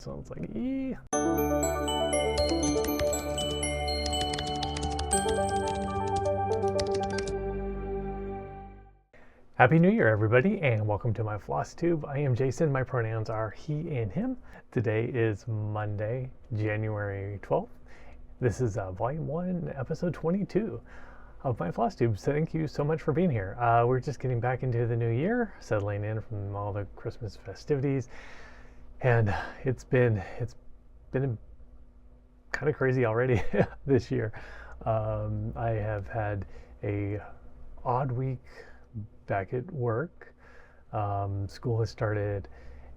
Sounds like E. Happy New Year, everybody, and welcome to my Flosstube. I am Jason. My pronouns are he and him. Today is Monday, January 12th. This is Volume 1, Episode 22 of my Flosstube. So thank you so much for being here. We're just getting back into the new year, settling in from all the Christmas festivities, and it's been kind of crazy already this year. I have had a odd week back at work. School has started,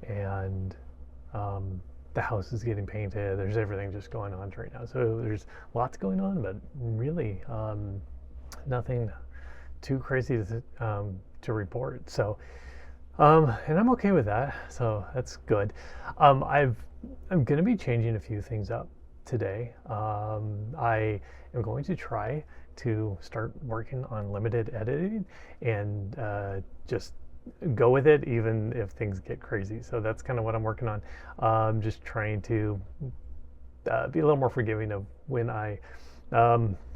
and the house is getting painted. There's everything just going on right now. So there's lots going on, but really nothing too crazy to report. So and I'm okay with that. So that's good. I'm going to be changing a few things up today. I am going to try to start working on limited editing and just go with it even if things get crazy. So that's kind of what I'm working on. Just trying to be a little more forgiving of when I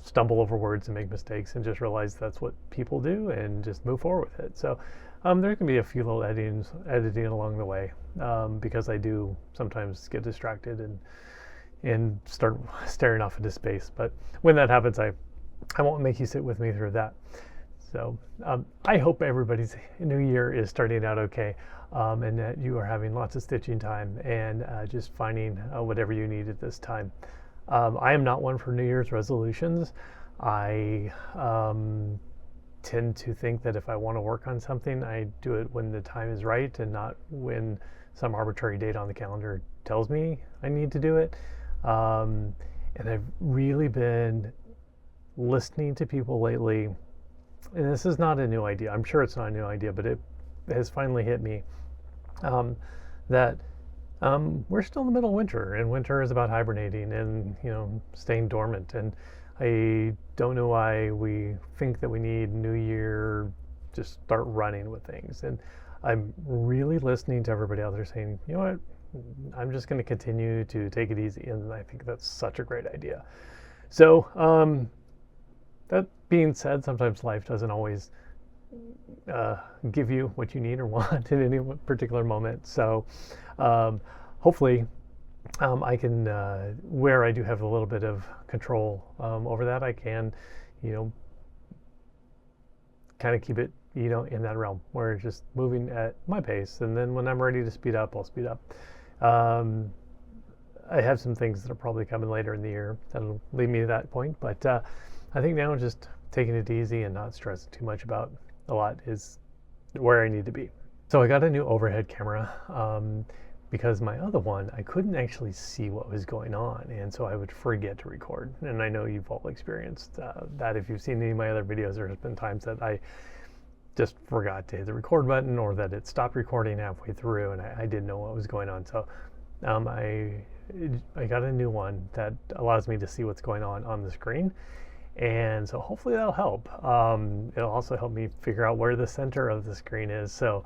stumble over words and make mistakes, and just realize that's what people do and just move forward with it. So there can be a few little editing along the way, because I do sometimes get distracted and start staring off into space. But when that happens, I won't make you sit with me through that. So I hope everybody's new year is starting out okay, and that you are having lots of stitching time and just finding whatever you need at this time. I am not one for New Year's resolutions. I tend to think that if I want to work on something, I do it when the time is right and not when some arbitrary date on the calendar tells me I need to do it. And I've really been listening to people lately, and this is not a new idea. I'm sure it's not a new idea, but it has finally hit me that we're still in the middle of winter, and winter is about hibernating and staying dormant. And I don't know why we think that we need New Year just start running with things. And I'm really listening to everybody out there saying, you know what, I'm just going to continue to take it easy. And I think that's such a great idea. So that being said, sometimes life doesn't always give you what you need or want in any particular moment. So hopefully I can, where I do have a little bit of control over that, I can, kind of keep it, in that realm where it's just moving at my pace. And then when I'm ready to speed up, I'll speed up. I have some things that are probably coming later in the year that'll lead me to that point. But I think now just taking it easy and not stressing too much about a lot is where I need to be. So I got a new overhead camera because my other one, I couldn't actually see what was going on, and so I would forget to record. And I know you've all experienced that. If you've seen any of my other videos, there's been times that I just forgot to hit the record button, or that it stopped recording halfway through and I didn't know what was going on. So I got a new one that allows me to see what's going on the screen. And so hopefully that'll help. It'll also help me figure out where the center of the screen is. So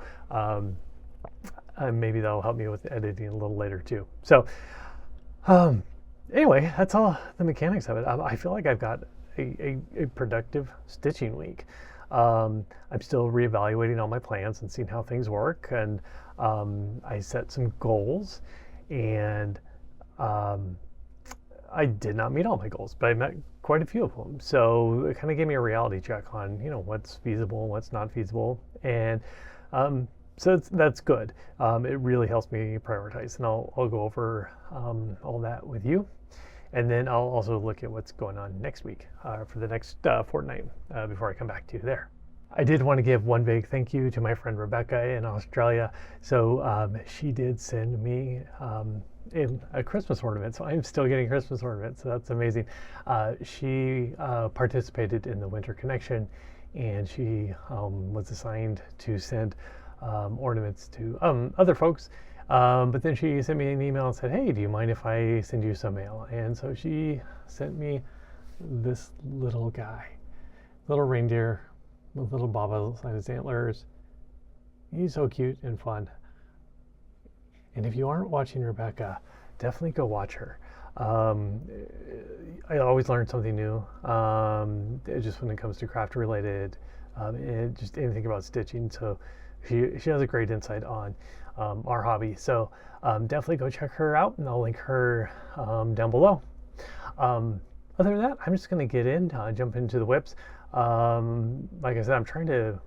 maybe that'll help me with editing a little later too. So anyway, that's all the mechanics of it. I feel like I've got a productive stitching week. I'm still reevaluating all my plans and seeing how things work. And I set some goals, and I did not meet all my goals, but I met quite a few of them. So it kind of gave me a reality check on, what's feasible, what's not feasible. And so that's good. It really helps me prioritize, and I'll go over all that with you. And then I'll also look at what's going on next week for the next fortnight before I come back to you there. I did want to give one big thank you to my friend Rebecca in Australia. So she did send me a Christmas ornament. So I'm still getting Christmas ornaments. So that's amazing. She participated in the Winter Connection, and she was assigned to send ornaments to other folks. But then she sent me an email and said, hey, do you mind if I send you some mail? And so she sent me this little guy, little reindeer with little baubles on his antlers. He's so cute and fun. And if you aren't watching Rebecca, definitely go watch her. I always learn something new, just when it comes to craft related, and just anything about stitching. So she has a great insight on our hobby. So definitely go check her out, and I'll link her down below. Other than that, I'm just going to get in, jump into the whips. Like I said, I'm trying to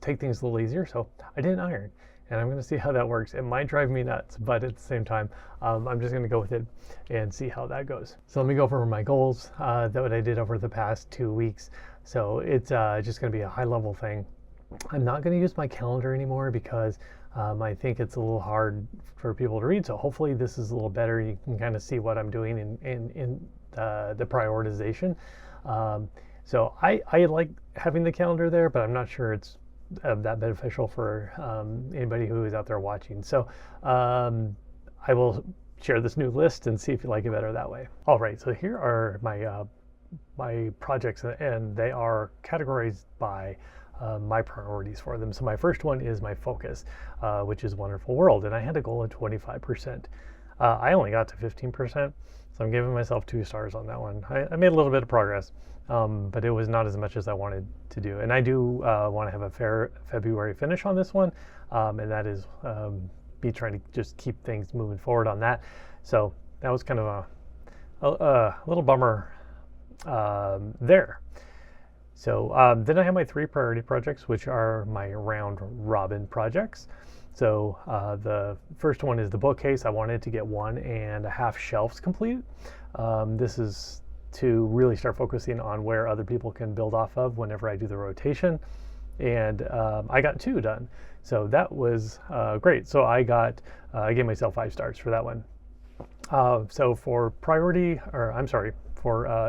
take things a little easier, so I didn't iron, and I'm going to see how that works. It might drive me nuts, but at the same time, I'm just going to go with it and see how that goes. So let me go over my goals that what I did over the past 2 weeks. So it's just going to be a high level thing. I'm not going to use my calendar anymore because I think it's a little hard for people to read. So hopefully this is a little better. You can kind of see what I'm doing in the prioritization. So I like having the calendar there, but I'm not sure it's that beneficial for anybody who is out there watching. So I will share this new list and see if you like it better that way. All right, so here are my projects, and they are categorized by my priorities for them. So my first one is my focus, which is Wonderful World, and I had a goal of 25%. I only got to 15%, so I'm giving myself 2 stars on that one. I made a little bit of progress, but it was not as much as I wanted to do. And I do want to have a February finish on this one, and that is me trying to just keep things moving forward on that. So that was kind of a little bummer there. So then I have my 3 priority projects, which are my round robin projects. So the first one is the bookcase. I wanted to get 1.5 shelves complete. This is to really start focusing on where other people can build off of whenever I do the rotation. And I got 2 done. So that was great. So I gave myself 5 stars for that one. So for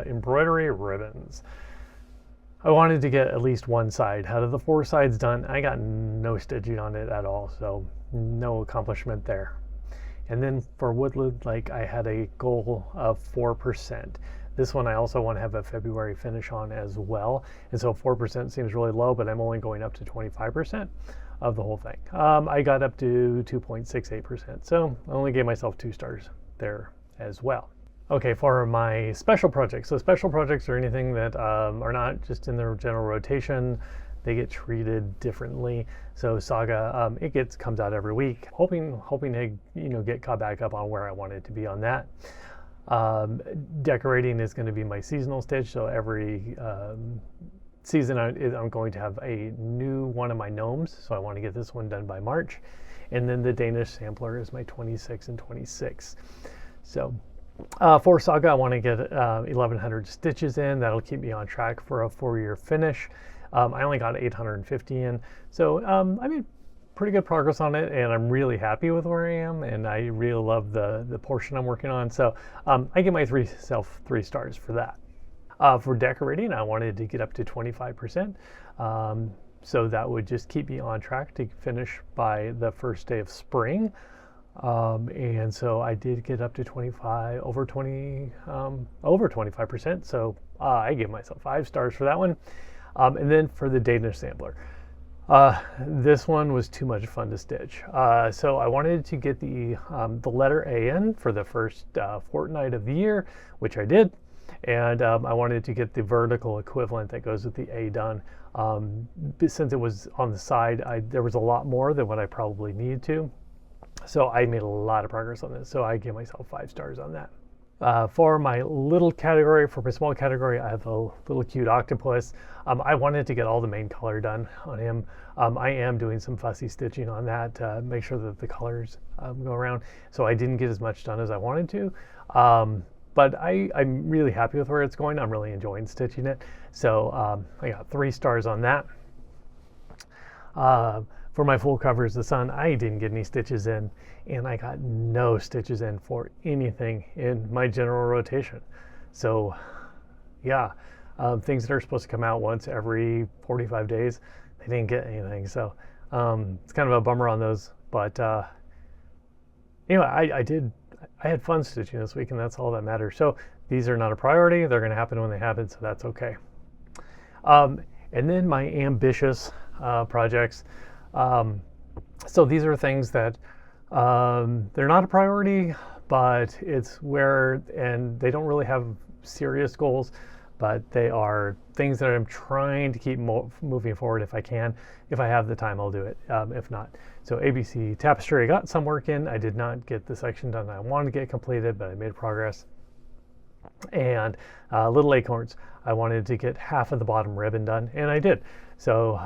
embroidery ribbons, I wanted to get at least 1 side. Out of the 4 sides done, I got no stitching on it at all, so no accomplishment there. And then for Woodland Lake, I had a goal of 4%. This one I also want to have a February finish on as well. And so 4% seems really low, but I'm only going up to 25% of the whole thing. I got up to 2.68%, so I only gave myself 2 stars there as well. Okay, for my special projects. So special projects are anything that are not just in their general rotation. They get treated differently. So SAGA, comes out every week. Hoping to get caught back up on where I wanted to be on that. Decorating is going to be my seasonal stitch. So every season I'm going to have a new one of my gnomes. So I want to get this one done by March. And then the Danish sampler is my 26 and 26. So for SAGA, I want to get 1,100 stitches in. That'll keep me on track for a 4-year finish. I only got 850 in, so I made pretty good progress on it, and I'm really happy with where I am, and I really love the portion I'm working on. So I give myself 3 stars for that. For decorating, I wanted to get up to 25%. So that would just keep me on track to finish by the first day of spring. And so I did get up to over 25%. So I give myself 5 stars for that one. And then for the Danish sampler, this one was too much fun to stitch. So I wanted to get the letter A in for the first fortnight of the year, which I did. And I wanted to get the vertical equivalent that goes with the A done. Since it was on the side, there was a lot more than what I probably needed to. So I made a lot of progress on this. So I give myself 5 stars on that. For my little category, for my small category, I have a little cute octopus. I wanted to get all the main color done on him. I am doing some fussy stitching on that to make sure that the colors go around. So I didn't get as much done as I wanted to. But I'm really happy with where it's going. I'm really enjoying stitching it. So I got 3 stars on that. For my full covers, the sun, I didn't get any stitches in, and I got no stitches in for anything in my general rotation. So yeah, things that are supposed to come out once every 45 days, they didn't get anything. So it's kind of a bummer on those, but anyway, I had fun stitching this week, and that's all that matters. So these are not a priority. They're going to happen when they happen, so that's okay. And then my ambitious projects. So these are things that They're not a priority, but it's where, and they don't really have serious goals, but they are things that I'm trying to keep moving forward if I can. If I have the time, I'll do it. If not, so ABC Tapestry, I got some work in. I did not get the section done I wanted to get completed, but I made progress. And Little Acorns, I wanted to get half of the bottom ribbon done, and I did. So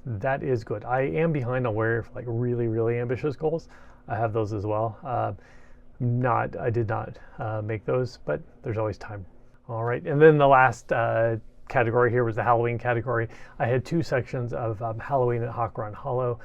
that is good. I am behind on where like really ambitious goals. I have those as well. I did not make those, but there's always time. All right, and then the last category here was the Halloween category. I had 2 sections of Halloween at Hallow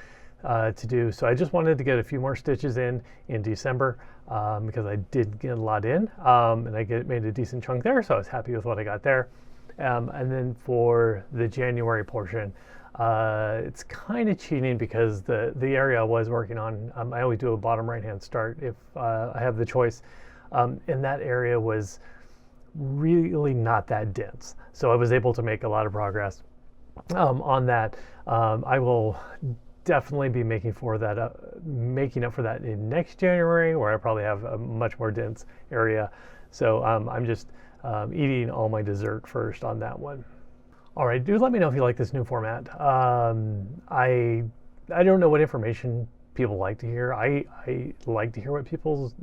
to do, so I just wanted to get a few more stitches in December because I did get a lot in, and I made a decent chunk there, so I was happy with what I got there. And then for the January portion, it's kind of cheating because the area I was working on, I always do a bottom right hand start if I have the choice, and that area was really not that dense, so I was able to make a lot of progress on that. I will definitely be making up for that in next January, where I probably have a much more dense area. So I'm just eating all my dessert first on that one. All right, do let me know if you like this new format. I don't know what information people like to hear. I like to hear what people's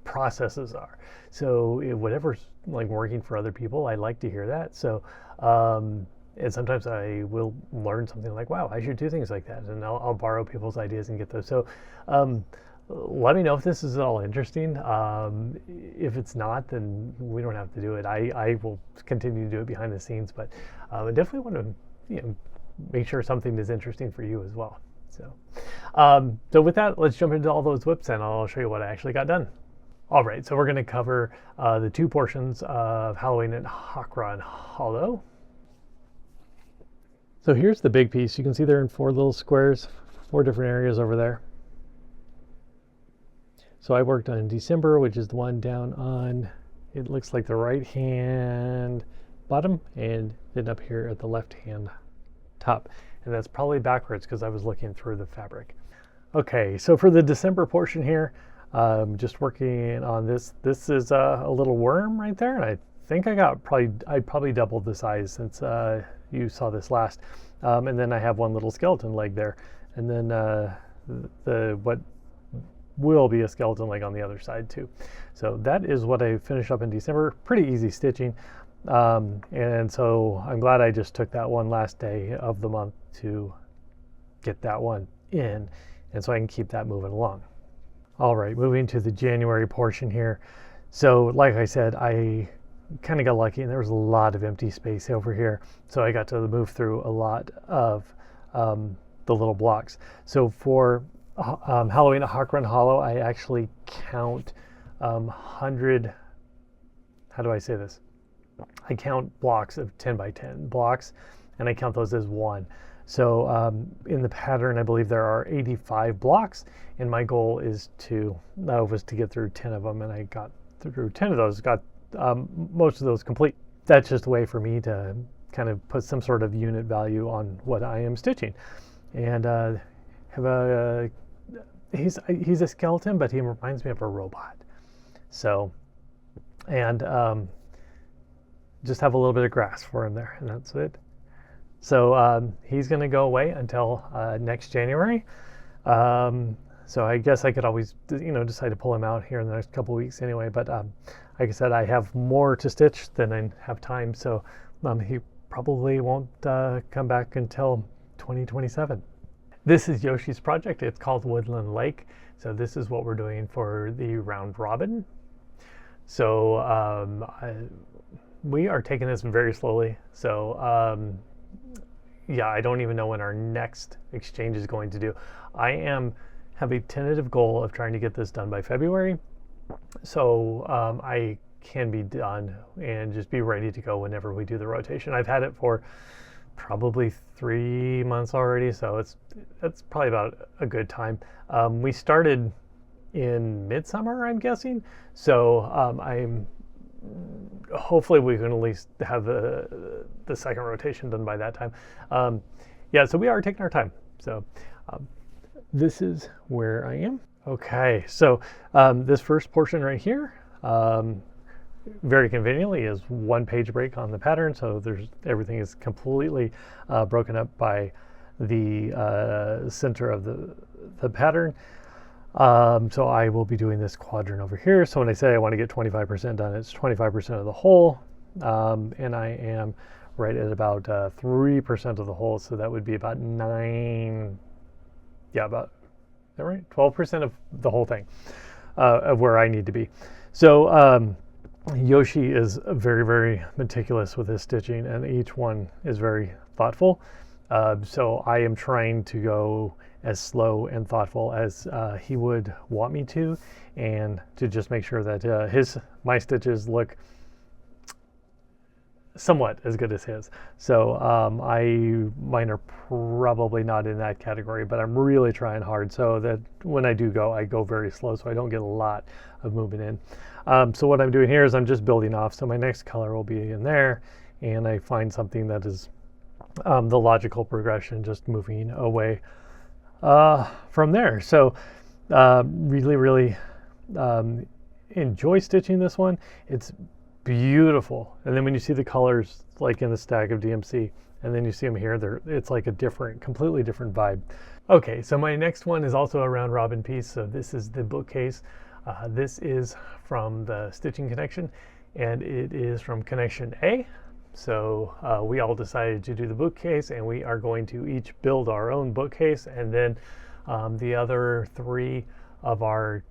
processes are. So whatever's like working for other people, I like to hear that. So and sometimes I will learn something like, wow, I should do things like that, and I'll borrow people's ideas and get those. So let me know if this is at all interesting. If it's not, then we don't have to do it. I will continue to do it behind the scenes, but I definitely want to make sure something is interesting for you as well. So with that, let's jump into all those whips, and I'll show you what I actually got done. All right, so we're going to cover the 2 portions of Halloween at Hallow. So here's the big piece. You can see they're in 4 little squares, 4 different areas over there. So I worked on December, which is the one down on, it looks like the right hand bottom, and then up here at the left hand top. And that's probably backwards because I was looking through the fabric. Okay, so for the December portion here, just working on this. This is a little worm right there, and I think I probably doubled the size since you saw this last. And then I have one little skeleton leg there, and then what will be a skeleton leg on the other side too. So that is what I finished up in December. Pretty easy stitching, and so I'm glad I just took that one last day of the month to get that one in, and so I can keep that moving along. All right, moving to the January portion here. So like I said, I kind of got lucky, and there was a lot of empty space over here, so I got to move through a lot of the little blocks. So for Halloween at Hallow, I actually count 100, how do I say this? I count blocks of 10 by 10 blocks, and I count those as 1. So in the pattern, I believe there are 85 blocks, and my goal is was to get through 10 of them, and I got through 10 of those, got most of those complete. That's just a way for me to kind of put some sort of unit value on what I am stitching. And have he's a skeleton, but he reminds me of a robot. So, and just have a little bit of grass for him there, and that's it. So he's going to go away until next January. So I guess I could always, decide to pull him out here in the next couple of weeks anyway. But like I said, I have more to stitch than I have time, so he probably won't come back until 2027. This is Yoshi's project. It's called Woodland Lake. So this is what we're doing for the round robin. So we are taking this very slowly. So yeah, I don't even know when our next exchange is going to do. I have a tentative goal of trying to get this done by February. So I can be done and just be ready to go whenever we do the rotation. I've had it for probably 3 months already, so that's probably about a good time. We started in midsummer, I'm guessing. So hopefully we can at least have the second rotation done by that time. Yeah, so we are taking our time. So this is where I am. Okay, so this first portion right here, very conveniently, is one page break on the pattern. So everything is completely broken up by the center of the pattern. So I will be doing this quadrant over here. So when I say I want to get 25% done, it's 25% of the whole, and I am right at about 3% of the whole. So that would be about 9, yeah, about, is that right? 12% of the whole thing of where I need to be. So Yoshi is very, very meticulous with his stitching, and each one is very thoughtful. So I am trying to go as slow and thoughtful as he would want me to, and to just make sure that my stitches look somewhat as good as his. So mine are probably not in that category, but I'm really trying hard so that when I do I go very slow so I don't get a lot of movement in. So what I'm doing here is I'm just building off. So my next color will be in there, and I find something that is the logical progression, just moving away from there. So really, really enjoy stitching this one. It's beautiful. And then when you see the colors like in the stack of DMC, and then you see them here, it's like a completely different vibe. Okay, so my next one is also a round robin piece. So this is the bookcase. This is from the Stitching Connection, and it is from Connection A. So we all decided to do the bookcase, and we are going to each build our own bookcase, and then the other 3 of our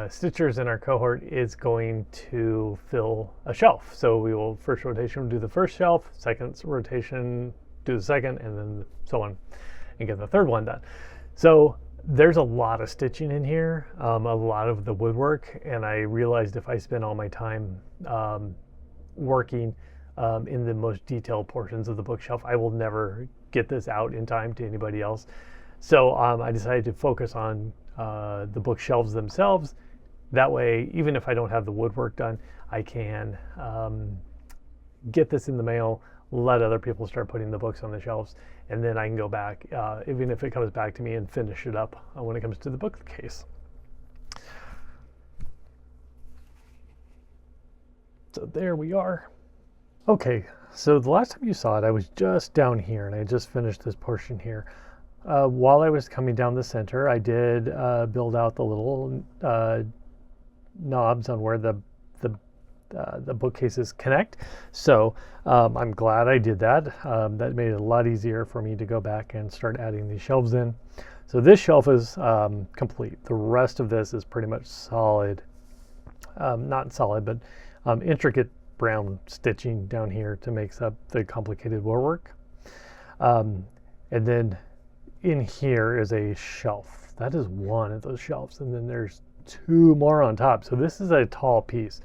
stitchers in our cohort is going to fill a shelf. So we will, first rotation, do the first shelf, second rotation, do the second, and then so on, and get the third one done. So there's a lot of stitching in here, a lot of the woodwork, and I realized if I spend all my time working in the most detailed portions of the bookshelf, I will never get this out in time to anybody else. So I decided to focus on the bookshelves themselves. That way, even if I don't have the woodwork done, I can get this in the mail, let other people start putting the books on the shelves, and then I can go back, even if it comes back to me, and finish it up when it comes to the bookcase. So there we are. Okay, so the last time you saw it, I was just down here, and I just finished this portion here. While I was coming down the center, I did build out the little knobs on where the bookcases connect. So I'm glad I did that. That made it a lot easier for me to go back and start adding these shelves in. So this shelf is complete. The rest of this is pretty much solid, not solid, but intricate brown stitching down here to make up the complicated woodwork. And then in here is a shelf. That is one of those shelves, and then there's 2 more on top. So this is a tall piece.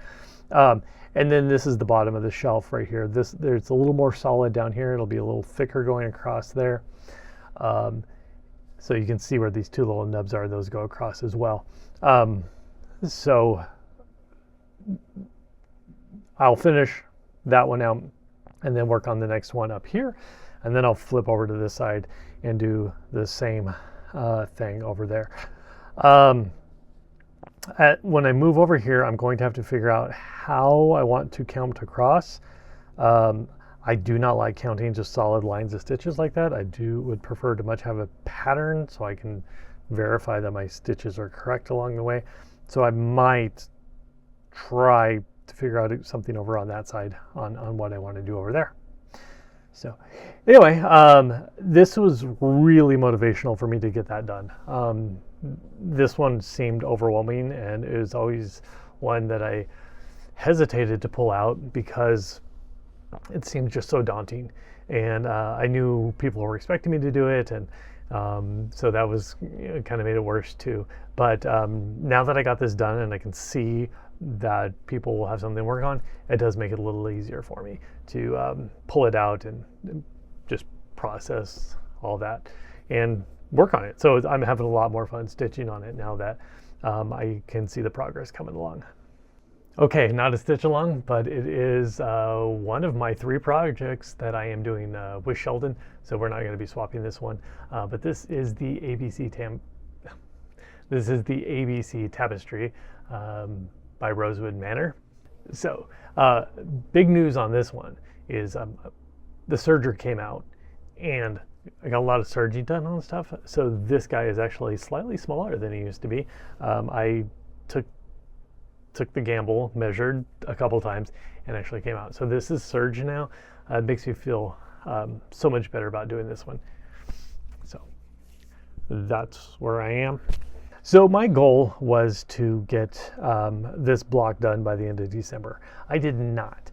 And then this is the bottom of the shelf right here. There's a little more solid down here. It'll be a little thicker going across there. So you can see where these 2 little nubs are. Those go across as well. So I'll finish that one out and then work on the next one up here. And then I'll flip over to this side and do the same thing over there. When I move over here, I'm going to have to figure out how I want to count across. I do not like counting just solid lines of stitches like that. I would prefer to much have a pattern so I can verify that my stitches are correct along the way. So I might try to figure out something over on that side on what I want to do over there. So anyway, this was really motivational for me to get that done. This one seemed overwhelming, and it was always one that I hesitated to pull out because it seemed just so daunting. And I knew people were expecting me to do it, and so that was kind of made it worse too. But now that I got this done and I can see that people will have something to work on, it does make it a little easier for me to pull it out and just process all that and work on it. So I'm having a lot more fun stitching on it now that I can see the progress coming along. Okay, not a stitch along, but it is one of my 3 projects that I am doing with Sheldon. So we're not going to be swapping this one, but this is the ABC This is the ABC Tapestry by Rosewood Manor. So big news on this one is the serger came out and I got a lot of serging done on stuff. So this guy is actually slightly smaller than he used to be. I took the gamble, measured a couple times, and actually came out. So this is serge now. It makes me feel so much better about doing this one. So that's where I am. So my goal was to get this block done by the end of December. I did not.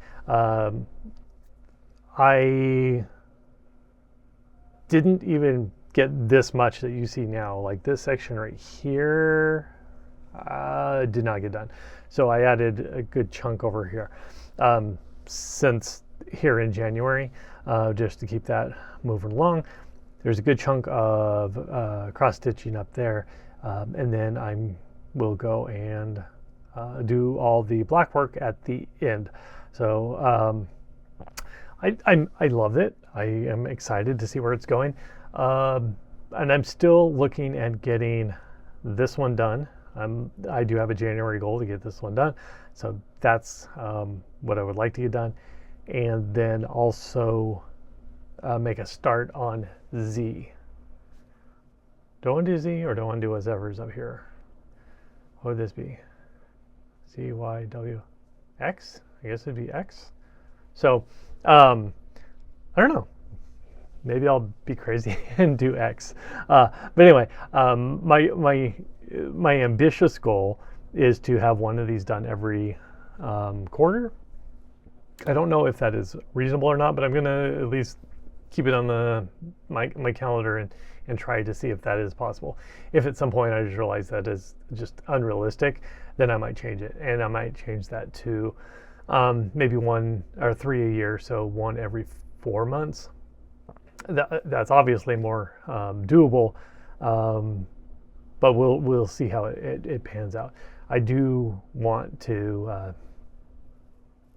I didn't even get this much that you see now. Like this section right here did not get done. So I added a good chunk over here since here in January, just to keep that moving along. There's a good chunk of cross stitching up there, and then I will go and do all the black work at the end. So I love it. I am excited to see where it's going, and I'm still looking at getting this one done. I do have a January goal to get this one done, so that's what I would like to get done, and then also make a start on Z. Do I want to do Z or do I want to do whatever's up here? What would this be? Z, Y, W, X? I guess it'd be X. So I don't know. Maybe I'll be crazy and do X. But anyway, my ambitious goal is to have one of these done every quarter. I don't know if that is reasonable or not, but I'm going to at least keep it on my calendar and try to see if that is possible. If at some point I just realize that is just unrealistic, then I might change it. And I might change that to maybe 1 or 3 a year, so one every 4 months. That's obviously more doable, but we'll see how it pans out. I do want to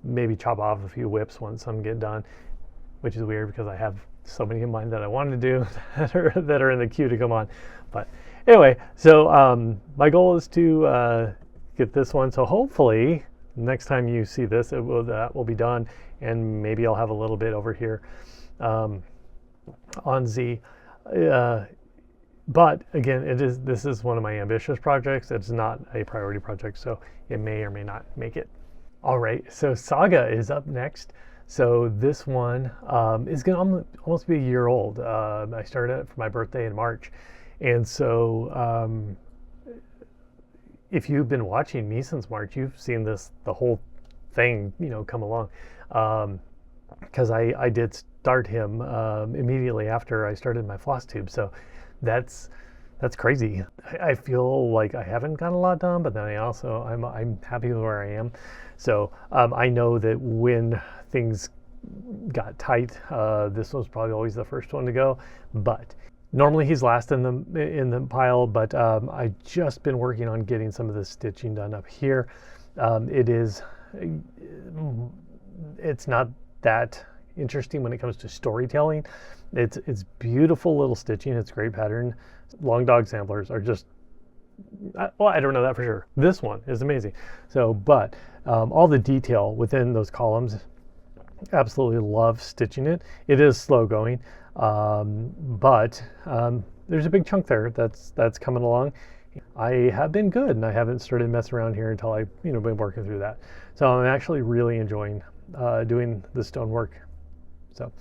maybe chop off a few whips once some get done, which is weird because I have so many in mind that I wanted to do that are in the queue to come on. But anyway, so my goal is to get this one. So hopefully next time you see this, that will be done, and maybe I'll have a little bit over here on Z. But again, this is one of my ambitious projects. It's not a priority project, so it may or may not make it. All right, so SAGA is up next. So this one is going to almost be a year old. I started it for my birthday in March. And so if you've been watching me since March, you've seen the whole thing, come along. Because I did start him immediately after I started my Flosstube. So that's crazy. I feel like I haven't gotten a lot done, but then I'm happy with where I am. So I know that when things got tight, this was probably always the first one to go. But normally he's last in the pile. But I've just been working on getting some of the stitching done up here. It's not that interesting when it comes to storytelling. It's beautiful little stitching. It's great pattern. Long dog samplers are just, well, I don't know that for sure. This one is amazing. So, but all the detail within those columns, absolutely love stitching it. It is slow going, but there's a big chunk there that's coming along. I have been good, and I haven't started messing around here until I've been working through that. So I'm actually really enjoying doing the stonework. So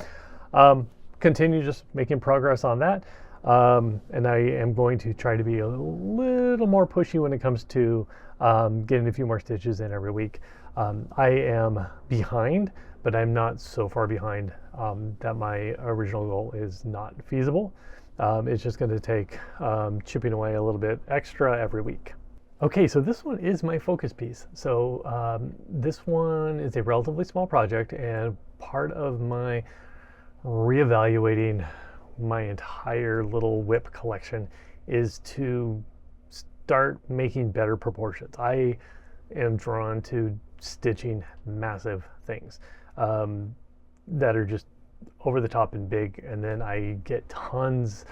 continue just making progress on that. And I am going to try to be a little more pushy when it comes to getting a few more stitches in every week. I am behind, but I'm not so far behind that my original goal is not feasible. It's just going to take chipping away a little bit extra every week. Okay, so this one is my focus piece. So this one is a relatively small project, and part of my reevaluating my entire little whip collection is to start making better proportions. I am drawn to stitching massive things that are just over the top and big, and then I get tons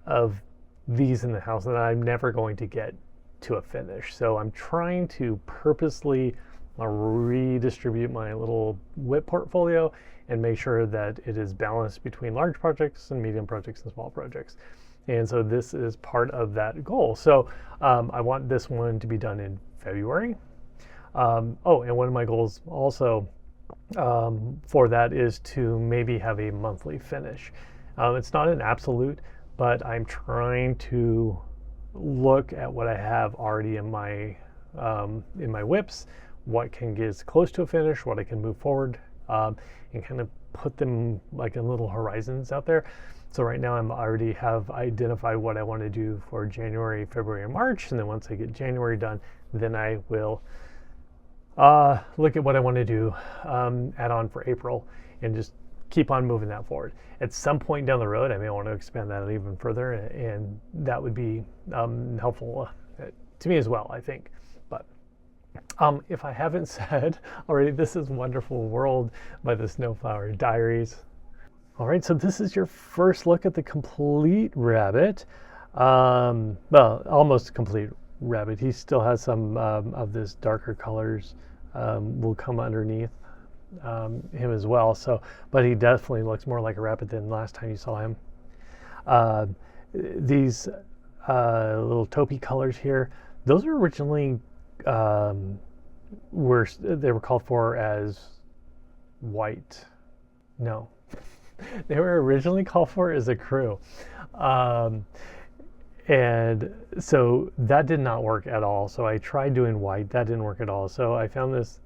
of these in the house that I'm never going to get to a finish. So I'm trying to purposely redistribute my little WIP portfolio and make sure that it is balanced between large projects and medium projects and small projects. And so this is part of that goal. So I want this one to be done in February. Oh, and one of my goals also for that is to maybe have a monthly finish. It's not an absolute, but I'm trying to look at what I have already in my WIPs, what can get as close to a finish, what I can move forward, and kind of put them like in little horizons out there. So right now I'm already have identified what I want to do for January, February, and March, and then once I get January done, then I will look at what I want to do, add on for April, and just keep on moving that forward. At some point down the road, I may want to expand that even further, and that would be helpful to me as well, I think. But if I haven't said already, this is Wonderful World by the Snowflower Diaries. All right, so this is your first look at the complete rabbit. Well, almost complete rabbit. He still has some of this darker colors will come underneath him as well. So, but he definitely looks more like a rabbit than last time you saw him. These little taupey colors here, those are originally they were called for as white. No. They were originally called for as a crew. And so that did not work at all. So I tried doing white, that didn't work at all. So I found this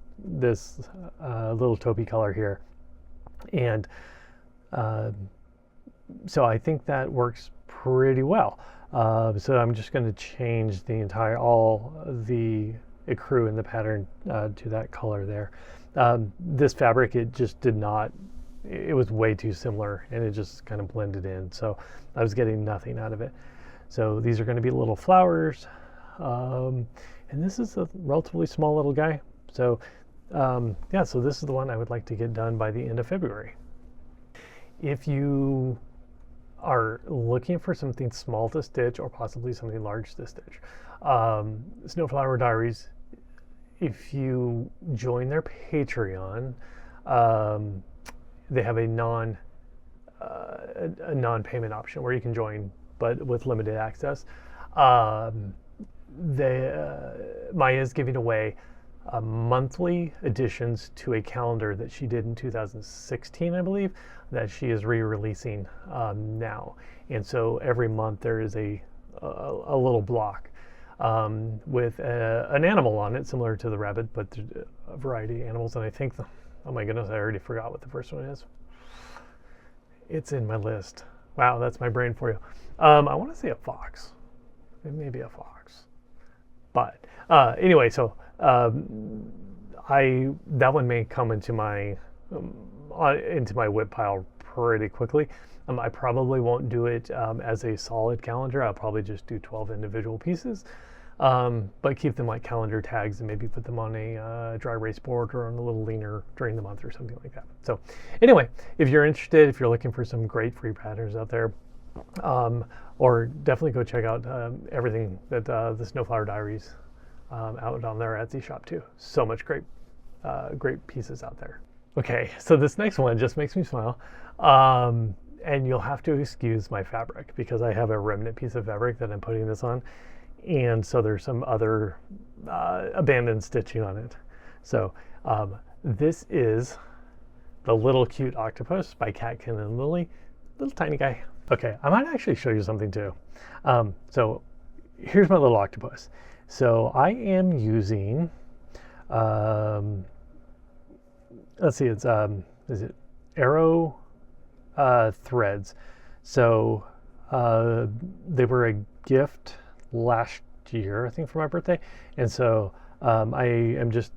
little taupey color here. And so I think that works pretty well. So I'm just going to change all the ecru in the pattern to that color there. This fabric, it just did not, it was way too similar and it just kind of blended in. So I was getting nothing out of it. So these are going to be little flowers. And this is a relatively small little guy. So yeah, so this is the one I would like to get done by the end of February. If you are looking for something small to stitch or possibly something large to stitch, Snowflower Diaries, if you join their Patreon, they have a non-payment option where you can join, but with limited access. Maya is giving away monthly additions to a calendar that she did in 2016, I believe, that she is re-releasing now. And so every month there is a little block with an animal on it, similar to the rabbit, but a variety of animals. And I think, oh my goodness, I already forgot what the first one is. It's in my list. Wow, that's my brain for you. I want to say a fox, maybe a fox. But anyway, so that one may come into my WIP pile pretty quickly. I probably won't do it as a solid calendar. I'll probably just do 12 individual pieces, but keep them like calendar tags and maybe put them on a dry erase board or on a little leaner during the month or something like that. So anyway, if you're interested, if you're looking for some great free patterns out there, or definitely go check out everything that the Snowflower Diaries out on their Etsy shop too. So much great pieces out there. Okay, so this next one just makes me smile. And you'll have to excuse my fabric because I have a remnant piece of fabric that I'm putting this on. And so there's some other abandoned stitching on it. So this is the little cute octopus by Catkin and Lily, little tiny guy. Okay, I might actually show you something too. So here's my little octopus. So I am using, let's see, it's, is it Arrow threads. So they were a gift last year, I think, for my birthday. And so I am just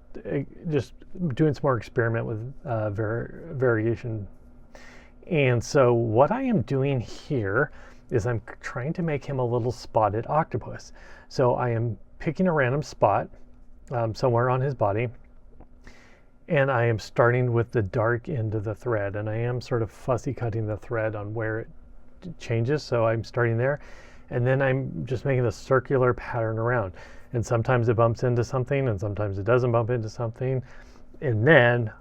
doing some more experiment with variation. And so what I am doing here is I'm trying to make him a little spotted octopus. So I am picking a random spot somewhere on his body, and I am starting with the dark end of the thread, and I am sort of fussy cutting the thread on where it changes. So I'm starting there, and then I'm just making a circular pattern around. And sometimes it bumps into something, and sometimes it doesn't bump into something. And then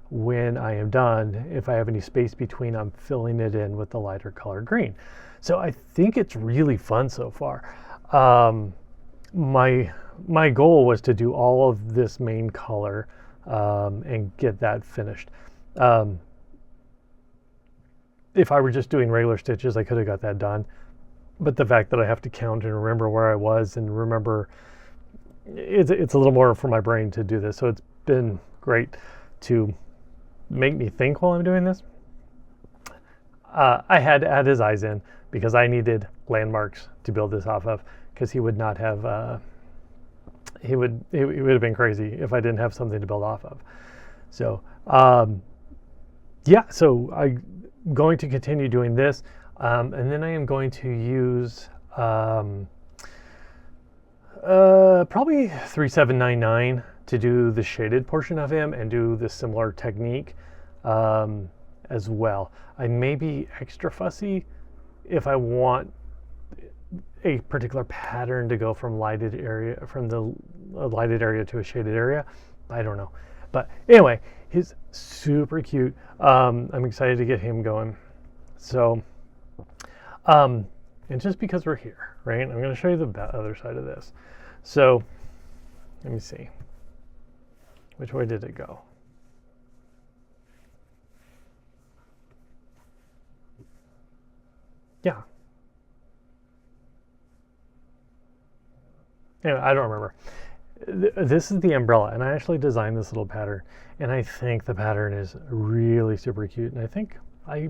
when I am done, if I have any space between, I'm filling it in with the lighter color green. So I think it's really fun so far. My goal was to do all of this main color and get that finished. If I were just doing regular stitches, I could have got that done. But the fact that I have to count and remember where I was and remember, it's a little more for my brain to do this. So it's been great to make me think while I'm doing this. I had to add his eyes in because I needed landmarks to build this off of, because he would not have, it would have been crazy if I didn't have something to build off of. So, yeah, so I'm going to continue doing this. And then I am going to use probably 3799 to do the shaded portion of him and do the similar technique as well. I may be extra fussy if I want a particular pattern to go from lighted area, from the lighted area to a shaded area. I don't know. But anyway, he's super cute. I'm excited to get him going. So, and just because we're here, right, I'm going to show you the other side of this. So, let me see. Which way did it go? Yeah. Anyway, I don't remember. This is the umbrella, and I actually designed this little pattern, and I think the pattern is really super cute, and I think I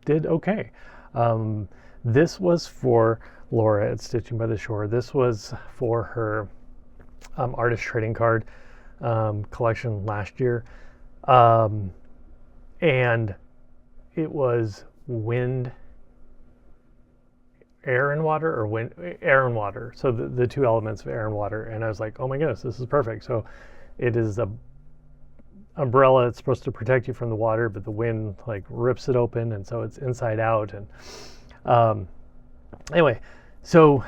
did okay. This was for Laura at Stitching by the Shore. This was for her artist trading card collection last year, and it was wind, air and water, or wind, air and water. So the two elements of air and water. And I was like, oh my goodness, this is perfect. So it is a umbrella. It's supposed to protect you from the water, but the wind like rips it open, and so it's inside out. And anyway, so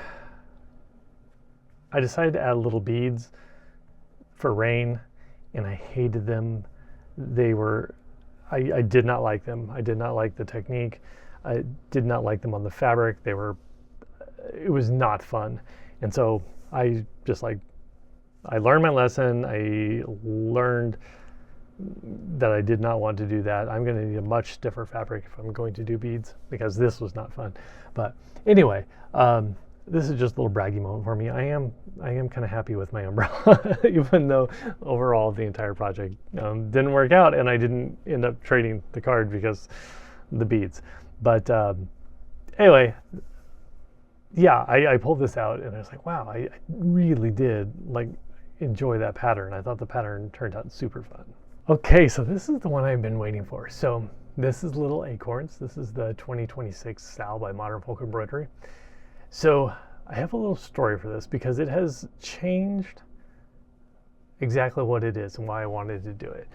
I decided to add little beads for rain, and I hated them. They were, I did not like them. I did not like the technique. I did not like them on the fabric. It was not fun. And so I just I learned my lesson. I learned that I did not want to do that. I'm going to need a much stiffer fabric if I'm going to do beads, because this was not fun. But anyway, this is just a little braggy moment for me. I am kind of happy with my umbrella, even though overall the entire project didn't work out, and I didn't end up trading the card because the beads. But anyway, yeah, I pulled this out, and I was like, wow, I really did enjoy that pattern. I thought the pattern turned out super fun. Okay, so this is the one I've been waiting for. So this is Little Acorns. This is the 2026 style by Modern Folk Embroidery. So I have a little story for this, because it has changed exactly what it is and why I wanted to do it.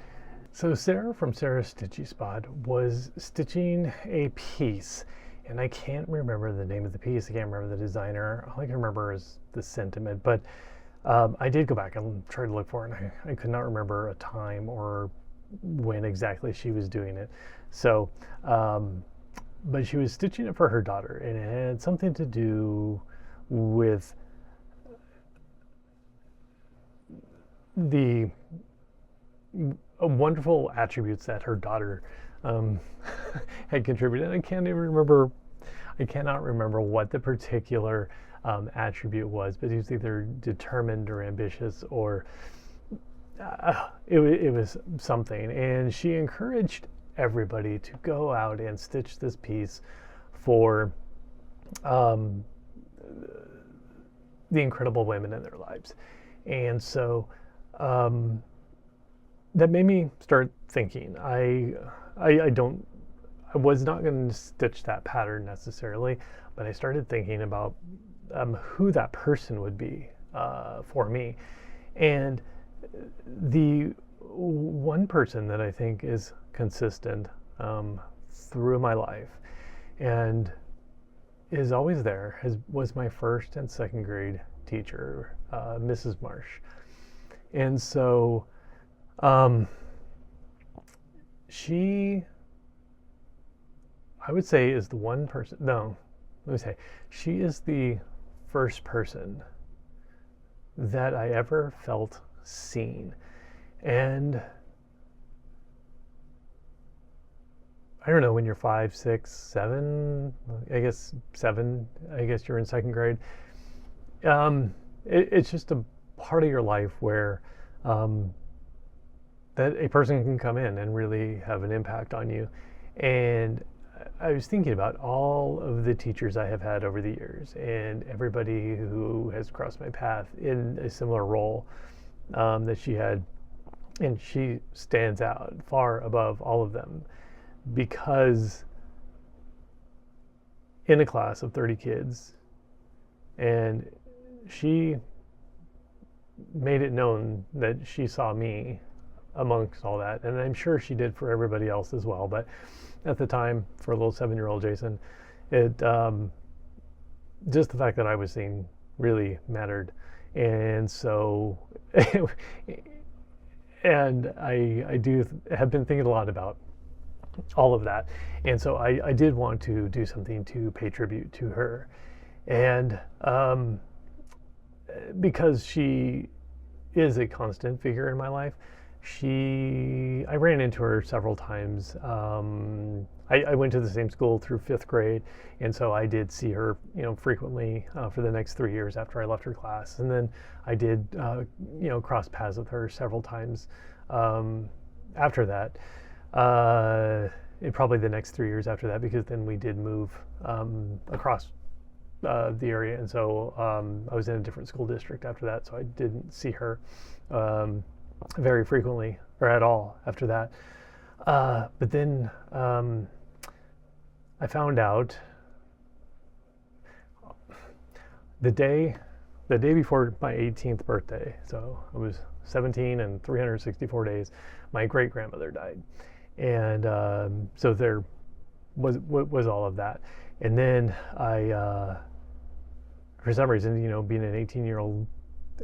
So Sarah from Sarah's Stitchy Spot was stitching a piece, and I can't remember the name of the piece. I can't remember the designer. All I can remember is the sentiment. But I did go back and try to look for it, and I could not remember a time or when exactly she was doing it. So, but she was stitching it for her daughter, and it had something to do with the wonderful attributes that her daughter had contributed. I cannot remember what the particular attribute was, but he was either determined or ambitious, or it was something. And she encouraged everybody to go out and stitch this piece for the incredible women in their lives. And so that made me start thinking. I was not going to stitch that pattern necessarily, but I started thinking about who that person would be for me. And the one person that I think is consistent through my life, and is always there, was my first and second grade teacher, Mrs. Marsh. And so she, I would say, is the one person, no, let me say, she is the first person that I ever felt seen. And I don't know, when you're 5, 6, 7, I guess 7, I guess you're in second grade. It's just a part of your life where that a person can come in and really have an impact on you. And I was thinking about all of the teachers I have had over the years and everybody who has crossed my path in a similar role that she had. And she stands out far above all of them because in a class of 30 kids, and she made it known that she saw me amongst all that. And I'm sure she did for everybody else as well. But at the time, for a little 7-year-old Jason, it just the fact that I was seen really mattered. And so, and I do have been thinking a lot about all of that. And so I did want to do something to pay tribute to her. And because she is a constant figure in my life, I ran into her several times. I went to the same school through 5th grade, and so I did see her, frequently for the next 3 years after I left her class. And then I did, cross paths with her several times after that. Probably the next 3 years after that, because then we did move across the area, and so I was in a different school district after that, so I didn't see her very frequently or at all after that. But then I found out the day before my 18th birthday, so I was 17 and 364 days, my great grandmother died. And so there was all of that. And then I, for some reason, being an 18-year-old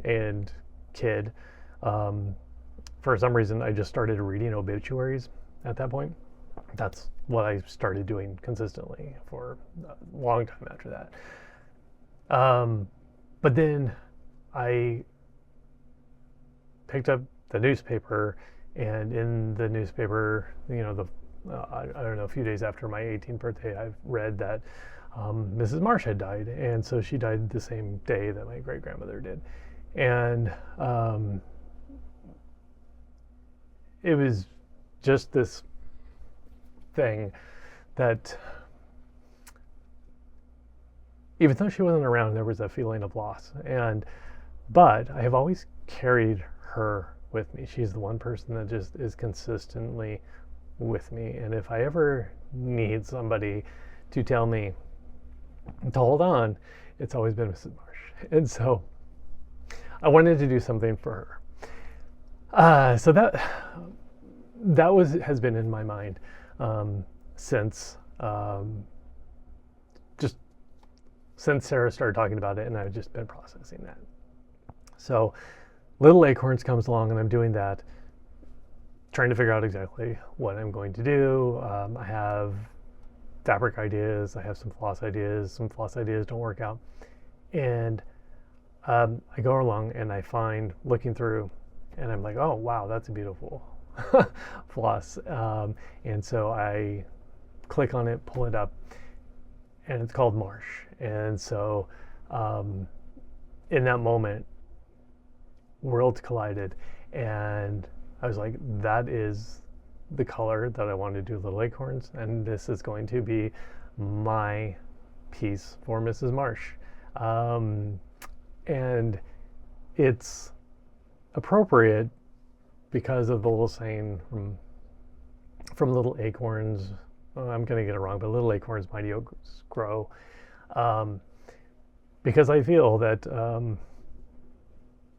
and kid, for some reason I just started reading obituaries at that point. That's what I started doing consistently for a long time after that. But then I picked up the newspaper, and in the newspaper, I don't know, a few days after my 18th birthday, I read that Mrs. Marsh had died. And so she died the same day that my great grandmother did. And it was just this thing that even though she wasn't around, there was a feeling of loss. But I have always carried her with me. She's the one person that just is consistently with me. And if I ever need somebody to tell me to hold on, it's always been Mrs. Marsh. And so I wanted to do something for her. So that has been in my mind since Sarah started talking about it, and I've just been processing that. So Little Acorns comes along, and I'm doing that, trying to figure out exactly what I'm going to do. I have fabric ideas, I have some floss ideas don't work out. And I go along and I find, looking through, and I'm like, oh wow, that's a beautiful floss. And so I click on it, pull it up, and it's called Marsh. And so in that moment, worlds collided, and I was like, that is the color that I want to do Little Acorns, and this is going to be my piece for Mrs. Marsh. And it's appropriate because of the little saying from Little Acorns. I'm going to get it wrong, but little acorns, mighty oaks grow. Because I feel that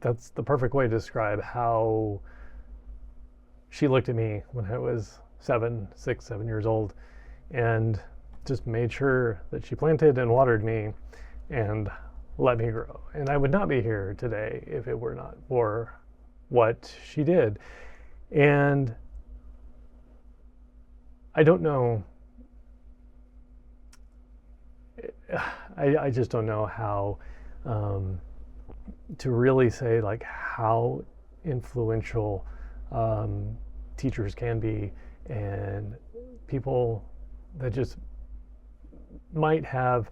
that's the perfect way to describe how she looked at me when I was 7 years old. And just made sure that she planted and watered me and let me grow. And I would not be here today if it were not for what she did. And I don't know, I just don't know how to really say like how influential teachers can be, and people that just might have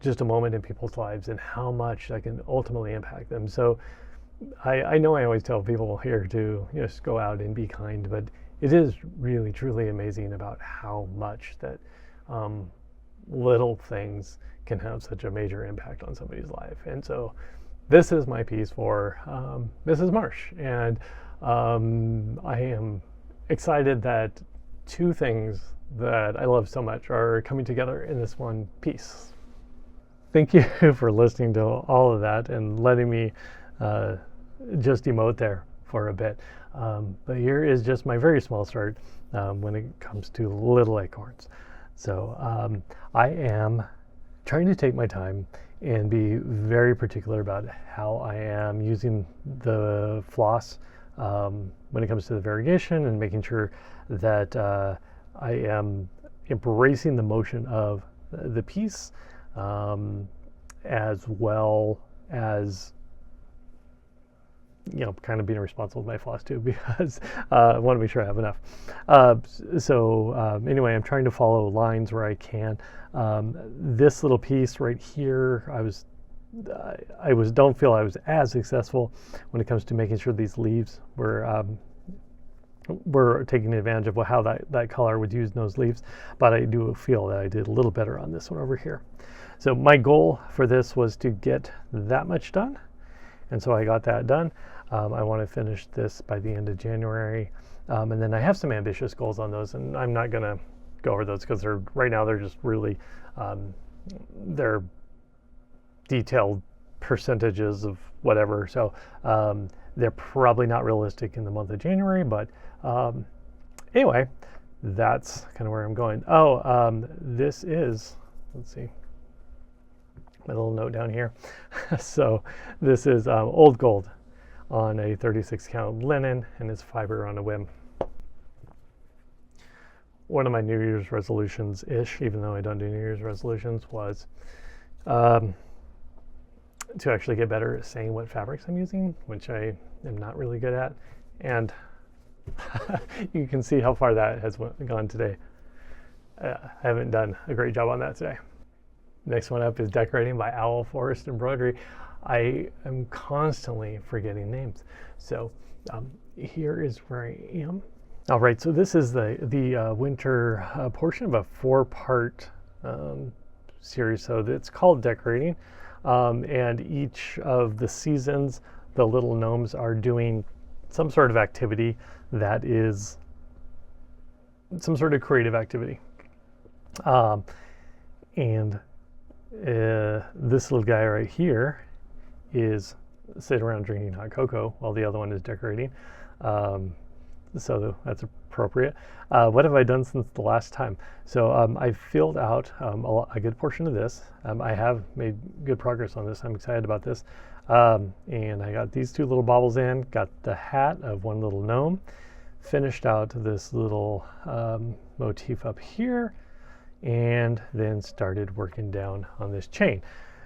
just a moment in people's lives and how much that can ultimately impact them. So I know I always tell people here to just go out and be kind, but it is really truly amazing about how much that little things can have such a major impact on somebody's life. And so this is my piece for Mrs. Marsh, and I am excited that two things that I love so much are coming together in this one piece. Thank you for listening to all of that and letting me just emote there for a bit. But here is just my very small start when it comes to little acorns. So I am trying to take my time and be very particular about how I am using the floss when it comes to the variegation, and making sure that I am embracing the motion of the piece, as well as kind of being responsible with my floss too, because I want to make sure I have enough. Anyway, I'm trying to follow lines where I can. This little piece right here, don't feel I was as successful when it comes to making sure these leaves were taking advantage of how that color would use those leaves, but I do feel that I did a little better on this one over here. So my goal for this was to get that much done, and so I got that done. I want to finish this by the end of January, and then I have some ambitious goals on those, and I'm not going to go over those because right now they're just really they're detailed percentages of whatever. So they're probably not realistic in the month of January, but anyway, that's kind of where I'm going. This is, let's see, my little note down here. So this is old gold on a 36 count linen, and it's fiber on a whim. One of my New Year's resolutions-ish, even though I don't do New Year's resolutions, was to actually get better at saying what fabrics I'm using, which I am not really good at. And you can see how far that has gone today. I haven't done a great job on that today. Next one up is Decorating by Owl Forest Embroidery. I am constantly forgetting names. So here is where I am. All right, so this is the winter portion of a 4-part series. So it's called Decorating. And each of the seasons, the little gnomes are doing some sort of activity that is some sort of creative activity. And this little guy right here is sitting around drinking hot cocoa while the other one is decorating. So that's appropriate. What have I done since the last time? So I've filled out a good portion of this. I have made good progress on this. I'm excited about this. And I got these two little baubles in, got the hat of one little gnome, finished out this little motif up here, and then started working down on this chain.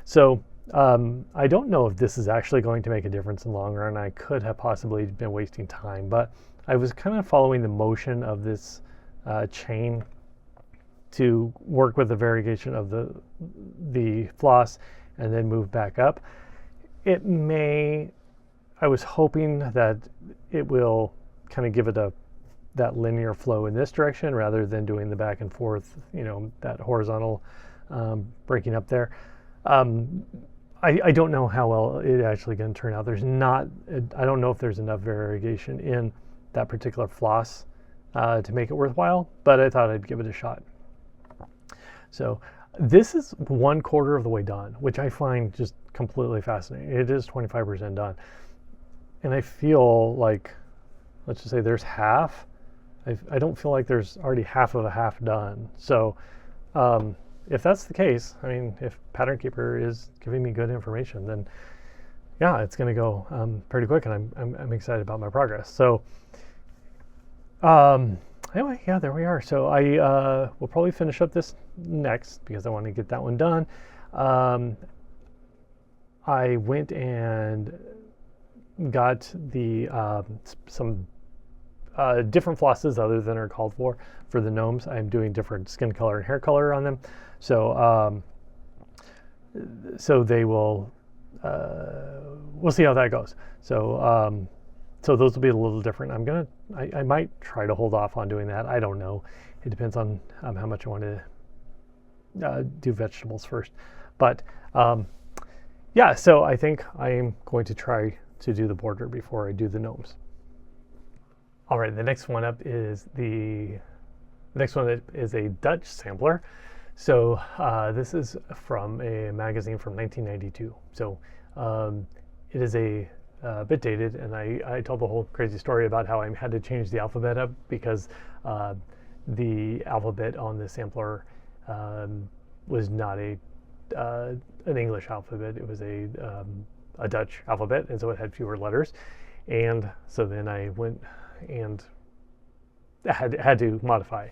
So I don't know if this is actually going to make a difference in the long run. I could have possibly been wasting time, but I was kind of following the motion of this chain to work with the variegation of the floss and then move back up. I was hoping that it will kind of give it that linear flow in this direction rather than doing the back and forth, that horizontal breaking up there. I don't know how well it actually going to turn out. I don't know if there's enough variegation in that particular floss to make it worthwhile, but I thought I'd give it a shot. So this is 1/4 of the way done, which I find just completely fascinating. It is 25% done. And I feel like, let's just say there's half. I don't feel like there's already half of a half done. So if that's the case, I mean, if Pattern Keeper is giving me good information, then yeah, it's going to go pretty quick, and I'm excited about my progress. So anyway, yeah, there we are. So I will probably finish up this next because I want to get that one done. I went and got the some different flosses other than are called for the gnomes. I'm doing different skin color and hair color on them. So so they will we'll see how that goes. So so those will be a little different. I might try to hold off on doing that. I don't know. It depends on how much I want to do vegetables first. But yeah, so I think I am going to try to do the border before I do the gnomes. All right, the next one up is the next one is a Dutch sampler. So this is from a magazine from 1992. So it is a bit dated, and I told the whole crazy story about how I had to change the alphabet up because the alphabet on the sampler was not an English alphabet. It was a Dutch alphabet, and so it had fewer letters. And so then I went and had to modify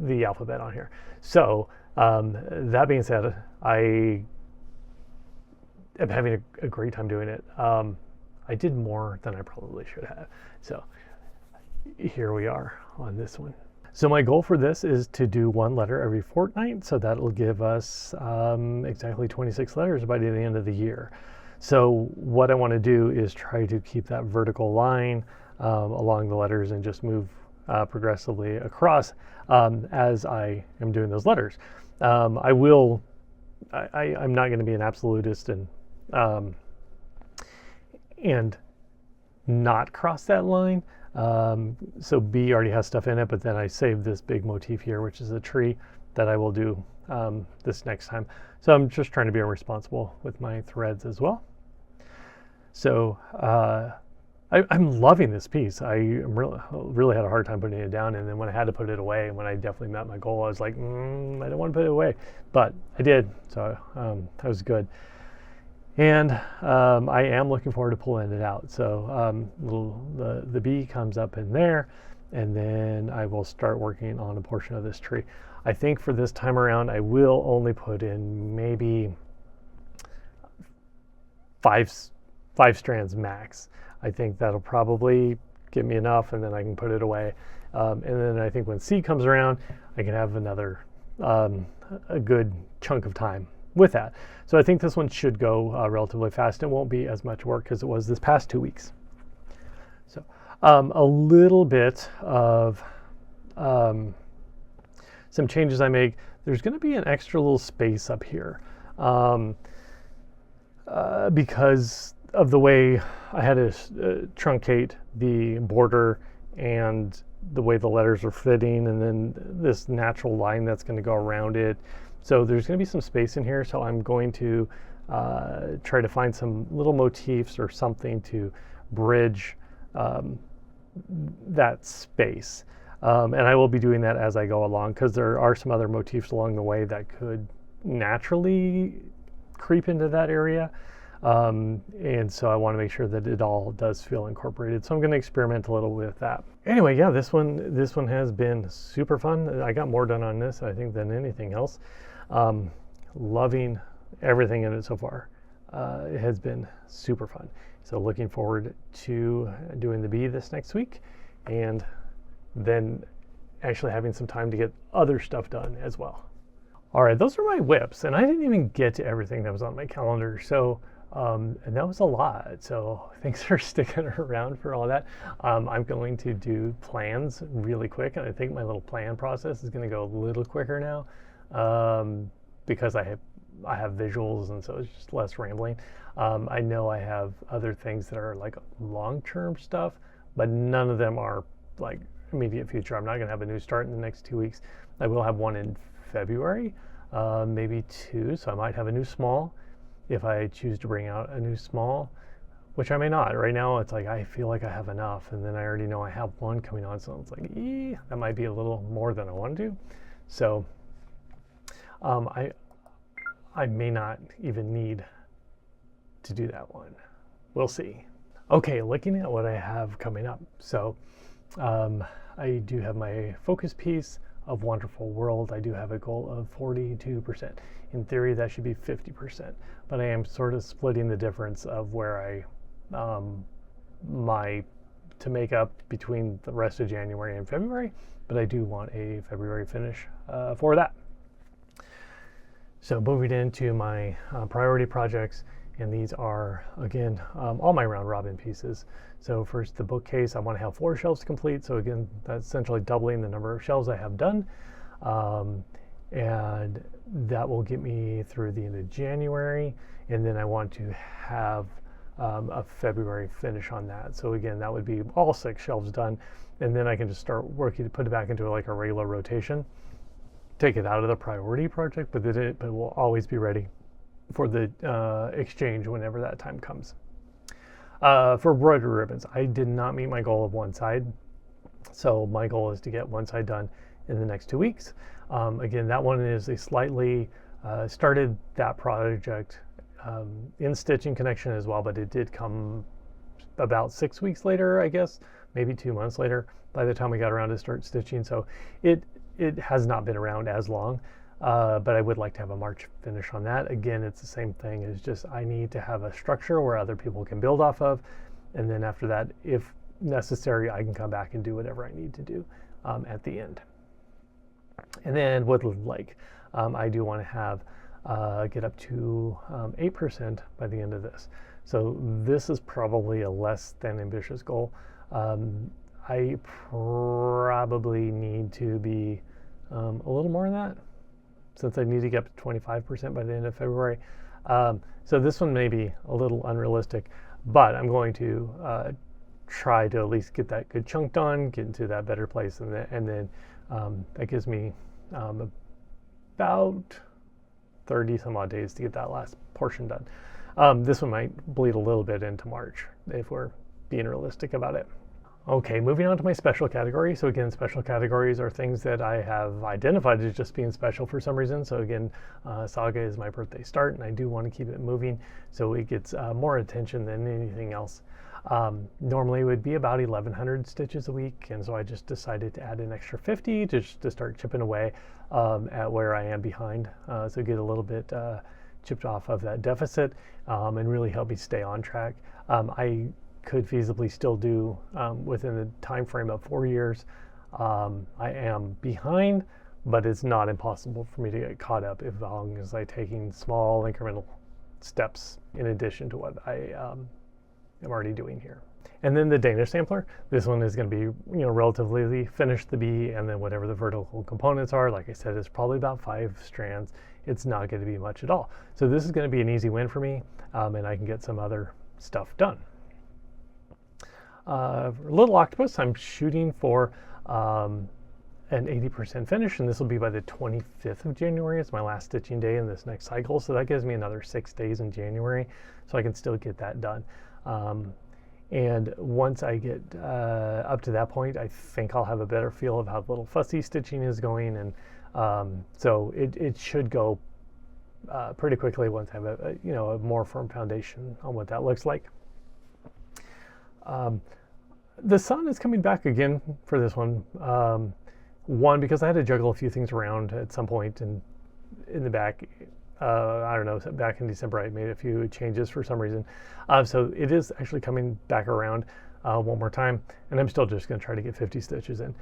the alphabet on here. So that being said, I am having a great time doing it. I did more than I probably should have. So here we are on this one. So my goal for this is to do one letter every fortnight. So that'll give us exactly 26 letters by the end of the year. So what I want to do is try to keep that vertical line along the letters and just move progressively across as I am doing those letters. I'm not going to be an absolutist and not cross that line. So B already has stuff in it, but then I saved this big motif here, which is a tree that I will do this next time. So I'm just trying to be responsible with my threads as well. So I'm loving this piece. I really had a hard time putting it down, and then when I had to put it away, and when I definitely met my goal, I was like, I don't want to put it away, but I did. So that was good. And I am looking forward to pulling it out. So the bee comes up in there, and then I will start working on a portion of this tree. I think for this time around, I will only put in maybe five strands max. I think that'll probably give me enough, and then I can put it away. And then I think when C comes around, I can have another a good chunk of time with that. So I think this one should go relatively fast. It won't be as much work as it was this past 2 weeks. So a little bit of some changes I make. There's going to be an extra little space up here because of the way I had to truncate the border and the way the letters are fitting, and then this natural line that's going to go around it. So there's going to be some space in here, so I'm going to try to find some little motifs or something to bridge that space. And I will be doing that as I go along, because there are some other motifs along the way that could naturally creep into that area. And so I want to make sure that it all does feel incorporated. So I'm going to experiment a little with that. Anyway, yeah, this one has been super fun. I got more done on this, I think, than anything else. Loving everything in it so far. It has been super fun. So looking forward to doing the bee this next week, and then actually having some time to get other stuff done as well. All right, those are my whips, and I didn't even get to everything that was on my calendar. So and that was a lot. So thanks for sticking around for all that. I'm going to do plans really quick, and I think my little plan process is going to go a little quicker now because I have visuals, and so it's just less rambling. I know I have other things that are like long-term stuff, but none of them are like immediate future. I'm not going to have a new start in the next 2 weeks. I will have one in February, maybe 2, so I might have a new small if I choose to bring out a new small, which I may not. Right now it's like I feel like I have enough, and then I already know I have one coming on, so it's like that might be a little more than I want to do. So I may not even need to do that one. We'll see. Okay, looking at what I have coming up. So I do have my focus piece of Wonderful World. I do have a goal of 42%. In theory, that should be 50%, but I am sort of splitting the difference of where to make up between the rest of January and February, but I do want a February finish for that. So moving into my priority projects, and these are, again, all my round robin pieces. So first, the bookcase, I want to have 4 shelves complete. So again, that's essentially doubling the number of shelves I have done. And that will get me through the end of January. And then I want to have a February finish on that. So again, that would be all 6 shelves done. And then I can just start working to put it back into like a regular rotation. Take it out of the priority project, but it will always be ready for the exchange whenever that time comes. For embroidery ribbons, I did not meet my goal of one side. So my goal is to get one side done in the next 2 weeks. Again, that one is a slightly, started that project in Stitching Connection as well, but it did come about 6 weeks later, I guess, maybe 2 months later by the time we got around to start stitching. So it has not been around as long. But I would like to have a March finish on that. Again, it's the same thing. It's just I need to have a structure where other people can build off of. And then after that, if necessary, I can come back and do whatever I need to do at the end. And then Woodland Lake. I do want to have get up to 8% by the end of this. So this is probably a less than ambitious goal. I probably need to be a little more than that, since I need to get up to 25% by the end of February. So this one may be a little unrealistic, but I'm going to try to at least get that good chunk done, get into that better place, and then that gives me about 30 some odd days to get that last portion done. This one might bleed a little bit into March if we're being realistic about it. Okay, moving on to my special category. So again, special categories are things that I have identified as just being special for some reason. So again, SAGA is my birthday start, and I do want to keep it moving so it gets more attention than anything else. Normally it would be about 1,100 stitches a week, and so I just decided to add an extra 50 just to start chipping away at where I am behind. So get a little bit chipped off of that deficit and really help me stay on track. I could feasibly still do within the time frame of 4 years. I am behind, but it's not impossible for me to get caught up as long as I'm taking small incremental steps in addition to what I am already doing here. And then the Danish sampler. This one is going to be, relatively finish the bee, and then whatever the vertical components are. Like I said, it's probably about 5 strands. It's not going to be much at all. So this is going to be an easy win for me, and I can get some other stuff done. Little Octopus, I'm shooting for an 80% finish, and this will be by the 25th of January. It's my last stitching day in this next cycle, so that gives me another 6 days in January, so I can still get that done. And once I get up to that point, I think I'll have a better feel of how little fussy stitching is going, and so it should go pretty quickly once I have a more firm foundation on what that looks like. The sun is coming back again for this one. One, because I had to juggle a few things around at some point in the back. I don't know, back in December I made a few changes for some reason. So it is actually coming back around one more time, and I'm still just going to try to get 50 stitches in.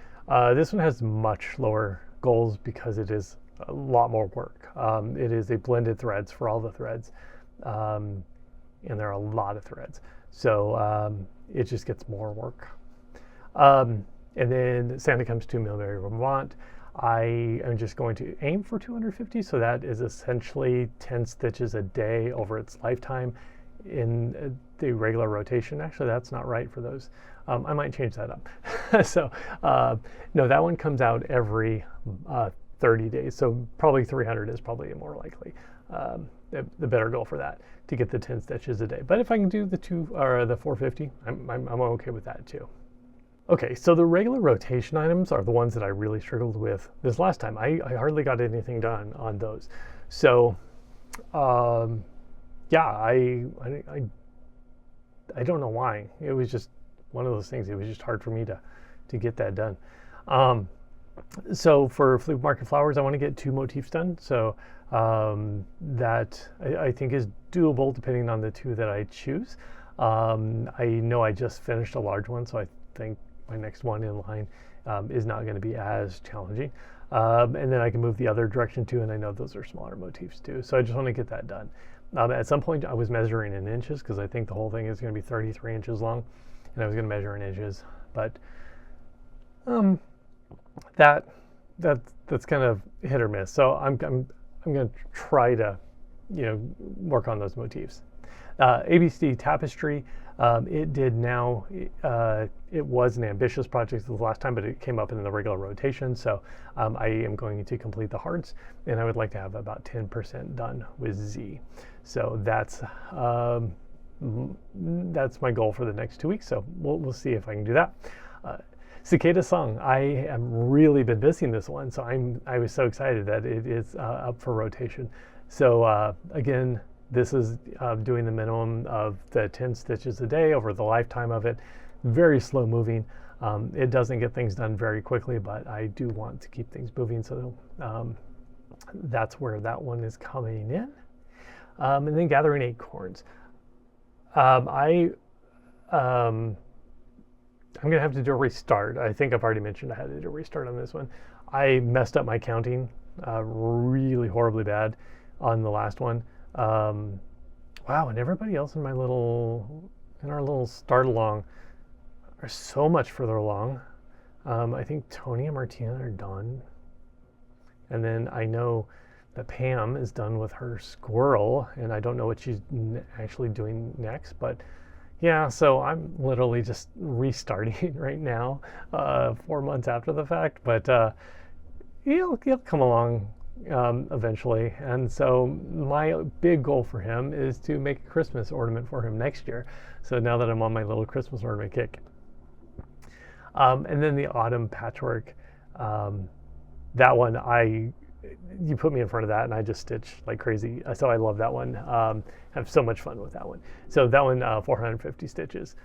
This one has much lower goals because it is a lot more work. It is a blended threads for all the threads, and there are a lot of threads. So it just gets more work. And then Santa Comes to Millbury, Vermont. I am just going to aim for 250, so that is essentially 10 stitches a day over its lifetime in the regular rotation. Actually, that's not right for those. I might change that up. So no, that one comes out every 30 days, so probably 300 is probably more likely. The better goal for that, to get the 10 stitches a day. But if I can do the 450, I'm okay with that too. Okay, so the regular rotation items are the ones that I really struggled with this last time. I hardly got anything done on those. So, yeah, I don't know why. It was just one of those things. It was just hard for me to get that done. So for Flea Market Flowers, I want to get 2 motifs done. So that I think is doable depending on the 2 that I choose. I know I just finished a large one, so I think my next one in line is not going to be as challenging. And then I can move the other direction too, and I know those are smaller motifs too. So I just want to get that done. At some point I was measuring in inches because I think the whole thing is going to be 33 inches long, and I was going to measure in inches, but that's kind of hit or miss. So I'm going to try to, work on those motifs. ABC Tapestry, it did now, it was an ambitious project the last time, but it came up in the regular rotation. So I am going to complete the hearts, and I would like to have about 10% done with Z. So that's my goal for the next 2 weeks. So we'll see if I can do that. Cicada Song, I am really been missing this one. So I was so excited that it is up for rotation. So again, this is doing the minimum of the 10 stitches a day over the lifetime of it. Very slow moving. It doesn't get things done very quickly, but I do want to keep things moving. So that's where that one is coming in. And then Gathering Acorns. I'm going to have to do a restart. I think I've already mentioned I had to do a restart on this one. I messed up my counting really horribly bad on the last one. Wow, and everybody else in our little start along are so much further along. I think Tony and Martina are done. And then I know that Pam is done with her squirrel, and I don't know what she's actually doing next, but yeah, so I'm literally just restarting right now, 4 months after the fact, but he'll come along eventually. And so my big goal for him is to make a Christmas ornament for him next year. So now that I'm on my little Christmas ornament kick. And then the autumn patchwork, that one you put me in front of that and I just stitch like crazy. So I love that one. Have so much fun with that one. So that one, 450 stitches,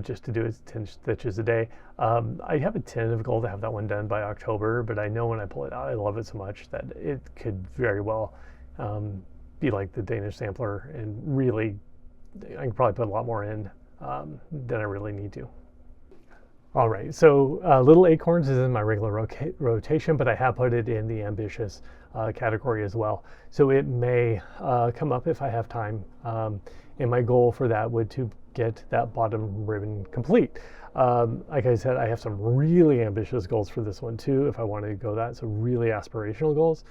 just to do it 10 stitches a day. I have a tentative goal to have that one done by October, but I know when I pull it out, I love it so much that it could very well be like the Danish sampler, and really, I can probably put a lot more in than I really need to. All right, so Little Acorns is in my regular rotation, but I have put it in the ambitious category as well. So it may come up if I have time. And my goal for that would to get that bottom ribbon complete. Like I said, I have some really ambitious goals for this one too, if I wanted to go that. So really aspirational goals.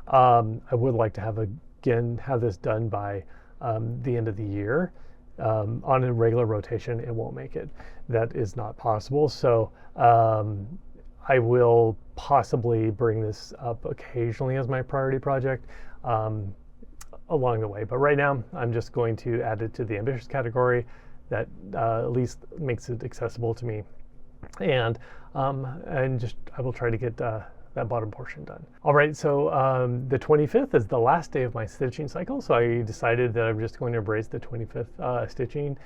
I would like to have this done by the end of the year. On a regular rotation, it won't make it. That is not possible. So I will possibly bring this up occasionally as my priority project along the way. But right now, I'm just going to add it to the ambitious category. That at least makes it accessible to me. And I will try to get that bottom portion done. All right, so the 25th is the last day of my stitching cycle, so I decided that I'm just going to embrace the 25th stitching.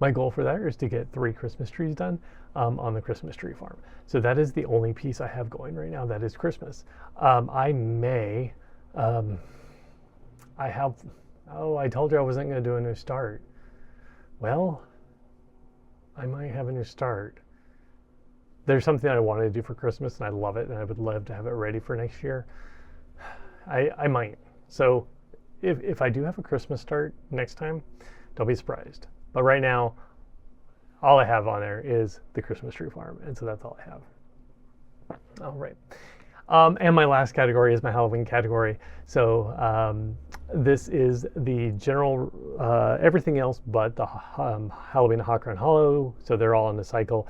My goal for that is to get 3 Christmas trees done on the Christmas tree farm. So that is the only piece I have going right now that is Christmas. I told you I wasn't going to do a new start. Well, I might have a new start. There's something I wanted to do for Christmas, and I love it, and I would love to have it ready for next year. I might. So if I do have a Christmas start next time, don't be surprised. But right now, all I have on there is the Christmas tree farm, and so that's all I have. All right. And my last category is my Halloween category. So this is the general, everything else but the Halloween Hawk Run Hallow. So they're all in the cycle.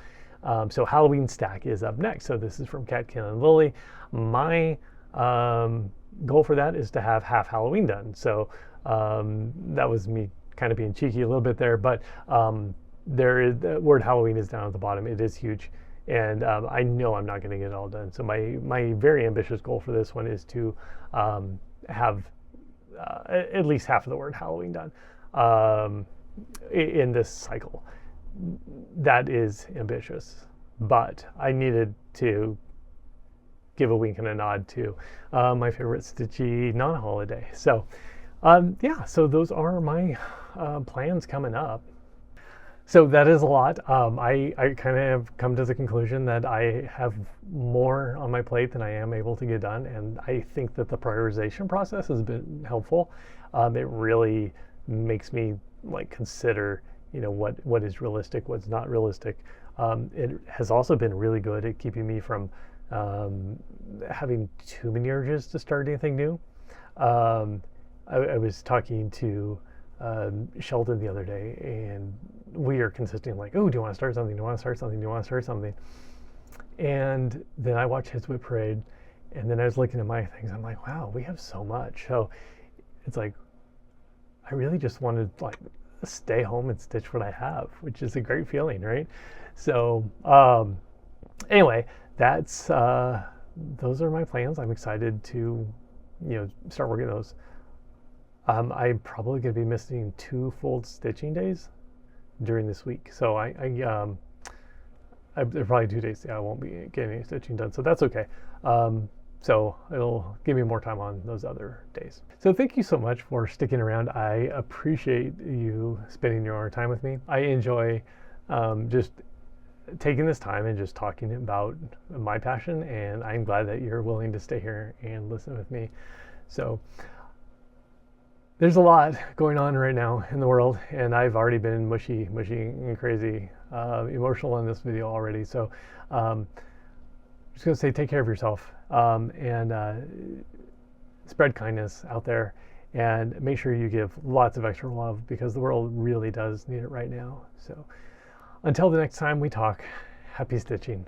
So Halloween stack is up next. So this is from Catkin and Lily. My goal for that is to have half Halloween done. So that was me kind of being cheeky a little bit there, but the word Halloween is down at the bottom. It is huge, and I know I'm not going to get it all done. So my very ambitious goal for this one is to have at least half of the word Halloween done in this cycle. That is ambitious, but I needed to give a wink and a nod to my favorite stitchy non-holiday. So yeah, so those are my plans coming up. So that is a lot. I kind of have come to the conclusion that I have more on my plate than I am able to get done, and I think that the prioritization process has been helpful. It really makes me like consider, you know, what is realistic, what's not realistic. It has also been really good at keeping me from having too many urges to start anything new. I was talking to Sheldon the other day, and we are consisting like, oh, do you want to start something? Do you want to start something? Do you want to start something? And then I watched his whip parade, and then I was looking at my things. I'm like, wow, we have so much. So it's like, I really just wanted to like stay home and stitch what I have, which is a great feeling, right? So anyway, that's those are my plans. I'm excited to, you know, start working those. I'm probably going to be missing 2 full stitching days during this week. So there are probably 2 days I won't be getting any stitching done. So that's okay. So it'll give me more time on those other days. So thank you so much for sticking around. I appreciate you spending your time with me. I enjoy just taking this time and just talking about my passion, and I'm glad that you're willing to stay here and listen with me. So there's a lot going on right now in the world, and I've already been mushy and crazy, emotional in this video already. So I'm just gonna say, take care of yourself, and spread kindness out there, and make sure you give lots of extra love, because the world really does need it right now. So until the next time we talk, happy stitching.